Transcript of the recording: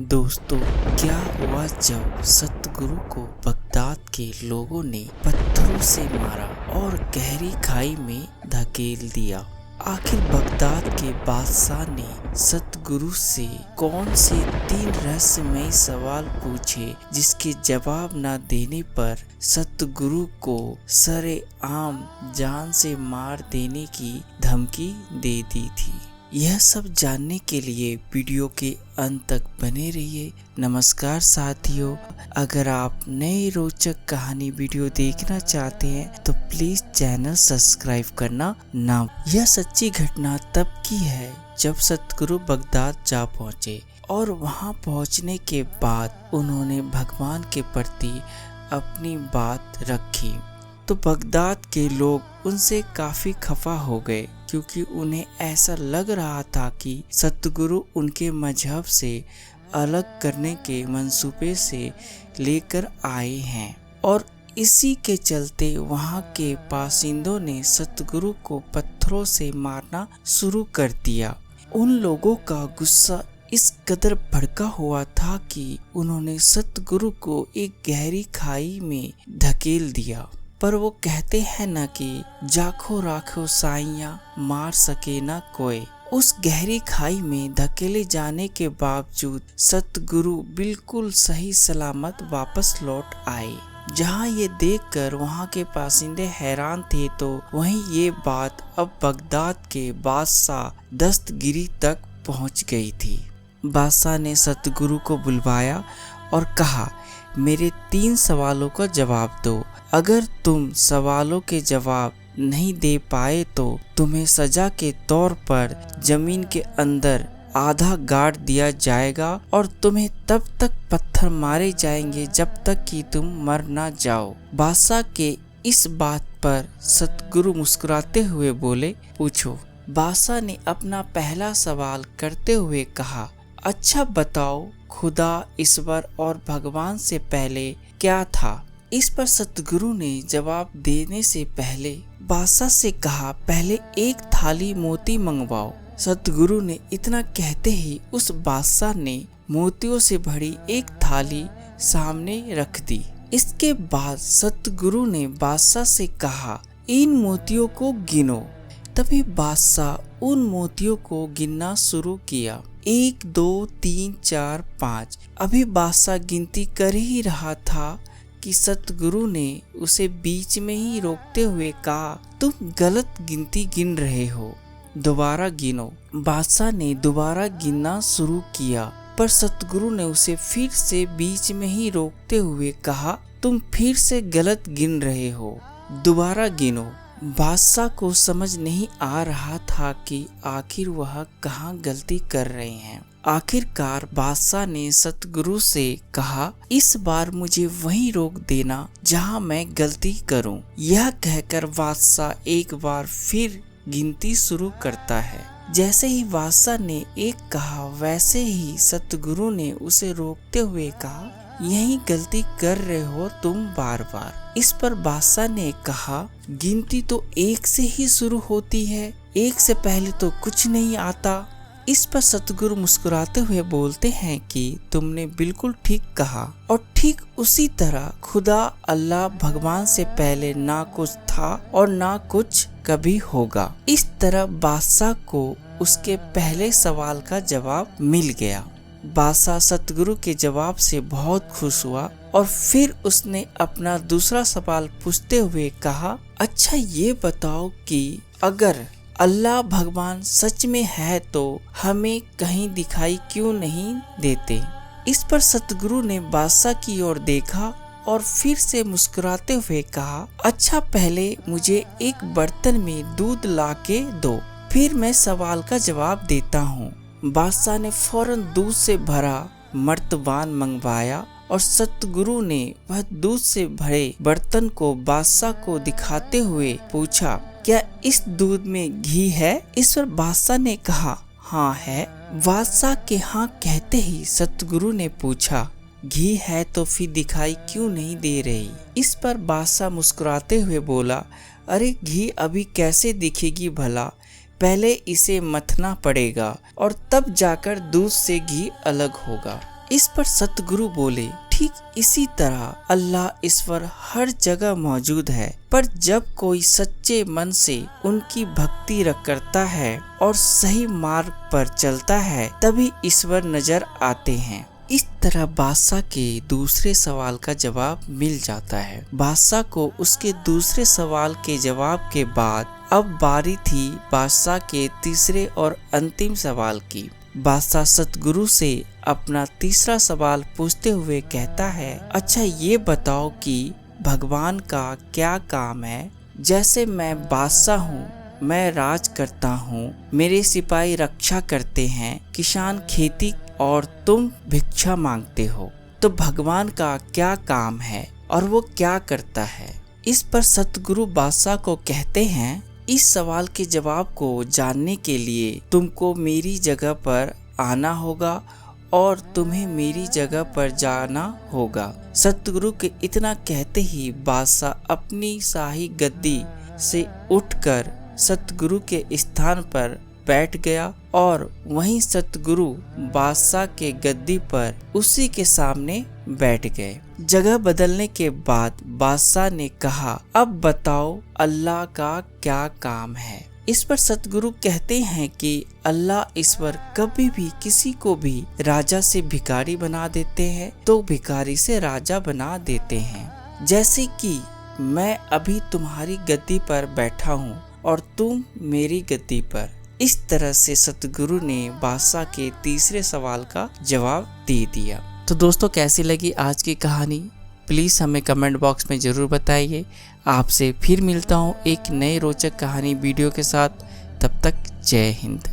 दोस्तों, क्या हुआ जब सतगुरु को बगदाद के लोगों ने पत्थरों से मारा और गहरी खाई में धकेल दिया। आखिर बगदाद के बादशाह ने सतगुरु से कौन से 3 रहस्यमयी सवाल पूछे जिसके जवाब न देने पर सतगुरु को सरेआम जान से मार देने की धमकी दे दी थी। यह सब जानने के लिए वीडियो के अंत तक बने रहिए। नमस्कार साथियों, अगर आप नए रोचक कहानी वीडियो देखना चाहते हैं तो प्लीज चैनल सब्सक्राइब करना ना। यह सच्ची घटना तब की है जब सतगुरु बगदाद जा पहुँचे और वहां पहुंचने के बाद उन्होंने भगवान के प्रति अपनी बात रखी तो बगदाद के लोग उनसे काफी खफा हो गए, क्योंकि उन्हें ऐसा लग रहा था कि सतगुरु उनके मजहब से अलग करने के मंसूबे से लेकर आए हैं और इसी के चलते वहां के बासिंदों ने सतगुरु को पत्थरों से मारना शुरू कर दिया। उन लोगों का गुस्सा इस कदर भड़का हुआ था कि उन्होंने सतगुरु को एक गहरी खाई में धकेल दिया। पर वो कहते हैं न कि जाखो राखो साइयां मार सके न कोई। उस गहरी खाई में धकेले जाने के बावजूद सतगुरु बिल्कुल सही सलामत वापस लौट आए। जहां ये देखकर वहां के बासिंदे हैरान थे तो वहीं ये बात अब बगदाद के बादशाह दस्तगिरी तक पहुंच गई थी। बादशाह ने सतगुरु को बुलवाया और कहा, मेरे 3 सवालों का जवाब दो। अगर तुम सवालों के जवाब नहीं दे पाए तो तुम्हें सजा के तौर पर जमीन के अंदर आधा गाड़ दिया जाएगा और तुम्हें तब तक पत्थर मारे जाएंगे जब तक कि तुम मर ना जाओ। बादशाह के इस बात पर सतगुरु मुस्कुराते हुए बोले, पूछो। बादशाह ने अपना पहला सवाल करते हुए कहा, अच्छा बताओ, खुदा, ईश्वर और भगवान से पहले क्या था? इस पर सतगुरु ने जवाब देने से पहले बादशाह से कहा, पहले एक थाली मोती मंगवाओ। सतगुरु ने इतना कहते ही उस बादशाह ने मोतियों से भरी एक थाली सामने रख दी। इसके बाद सतगुरु ने बादशाह से कहा, इन मोतियों को गिनो। तभी बादशाह उन मोतियों को गिनना शुरू किया। 1 2 3 4 5। अभी बादशाह गिनती कर ही रहा था कि सतगुरु ने उसे बीच में ही रोकते हुए कहा, तुम गलत गिनती गिन रहे हो, दोबारा गिनो। बादशाह ने दोबारा गिनना शुरू किया, पर सतगुरु ने उसे फिर से बीच में ही रोकते हुए कहा, तुम फिर से गलत गिन रहे हो, दोबारा गिनो। बादशाह को समझ नहीं आ रहा था कि आखिर वह कहाँ गलती कर रहे हैं। आखिरकार बादशाह ने सतगुरु से कहा, इस बार मुझे वहीं रोक देना जहां मैं गलती करूं। यह कहकर बादशाह एक बार फिर गिनती शुरू करता है। जैसे ही बादशाह ने एक कहा, वैसे ही सतगुरु ने उसे रोकते हुए कहा, यही गलती कर रहे हो तुम बार बार। इस पर बादशाह ने कहा, गिनती तो 1 से ही शुरू होती है, 1 से पहले तो कुछ नहीं आता। इस पर सतगुरु मुस्कुराते हुए बोलते हैं कि तुमने बिल्कुल ठीक कहा, और ठीक उसी तरह खुदा, अल्लाह, भगवान से पहले ना कुछ था और ना कुछ कभी होगा। इस तरह बादशाह को उसके पहले सवाल का जवाब मिल गया। बादशाह सतगुरु के जवाब से बहुत खुश हुआ और फिर उसने अपना दूसरा सवाल पूछते हुए कहा, अच्छा ये बताओ कि अगर अल्लाह भगवान सच में है तो हमें कहीं दिखाई क्यों नहीं देते? इस पर सतगुरु ने बादशाह की ओर देखा और फिर से मुस्कुराते हुए कहा, अच्छा पहले मुझे एक बर्तन में दूध लाके दो, फिर मैं सवाल का जवाब देता हूँ। बादशाह ने फौरन दूध से भरा मर्तबान मंगवाया और सतगुरु ने वह दूध से भरे बर्तन को बादशाह को दिखाते हुए पूछा, क्या इस दूध में घी है? इस पर बादशाह ने कहा, हाँ है। बादशाह के हाँ कहते ही सतगुरु ने पूछा, घी है तो फिर दिखाई क्यों नहीं दे रही? इस पर बादशाह मुस्कुराते हुए बोला, अरे घी अभी कैसे दिखेगी भला, पहले इसे मथना पड़ेगा और तब जाकर दूध से घी अलग होगा। इस पर सतगुरु बोले, ठीक इसी तरह अल्लाह ईश्वर हर जगह मौजूद है, पर जब कोई सच्चे मन से उनकी भक्ति करता है और सही मार्ग पर चलता है तभी ईश्वर नजर आते हैं। इस तरह बादशाह के दूसरे सवाल का जवाब मिल जाता है। बादशाह को उसके दूसरे सवाल के जवाब के बाद अब बारी थी बादशाह के तीसरे और अंतिम सवाल की। बादशाह सतगुरु से अपना तीसरा सवाल पूछते हुए कहता है, अच्छा ये बताओ कि भगवान का क्या काम है? जैसे मैं बादशाह हूँ, मैं राज करता हूँ, मेरे सिपाही रक्षा करते हैं, किसान खेती और तुम भिक्षा मांगते हो, तो भगवान का क्या काम है और वो क्या करता है? इस पर सतगुरु बादशाह को कहते हैं, इस सवाल के जवाब को जानने के लिए तुमको मेरी जगह पर आना होगा और तुम्हें मेरी जगह पर जाना होगा। सतगुरु के इतना कहते ही बादशाह अपनी शाही गद्दी से उठकर सतगुरु के स्थान पर बैठ गया और वहीं सतगुरु बादशाह के गद्दी पर उसी के सामने बैठ गए। जगह बदलने के बाद बादशाह ने कहा, अब बताओ अल्लाह का क्या काम है? इस पर सतगुरु कहते हैं कि अल्लाह ईश्वर कभी भी किसी को भी राजा से भिखारी बना देते हैं तो भिखारी से राजा बना देते हैं। जैसे कि मैं अभी तुम्हारी गद्दी पर बैठा हूँ और तुम मेरी गद्दी पर। इस तरह से सतगुरु ने बादशाह के तीसरे सवाल का जवाब दे दिया। तो दोस्तों, कैसी लगी आज की कहानी? प्लीज़ हमें कमेंट बॉक्स में ज़रूर बताइए। आपसे फिर मिलता हूँ एक नए रोचक कहानी वीडियो के साथ। तब तक जय हिंद।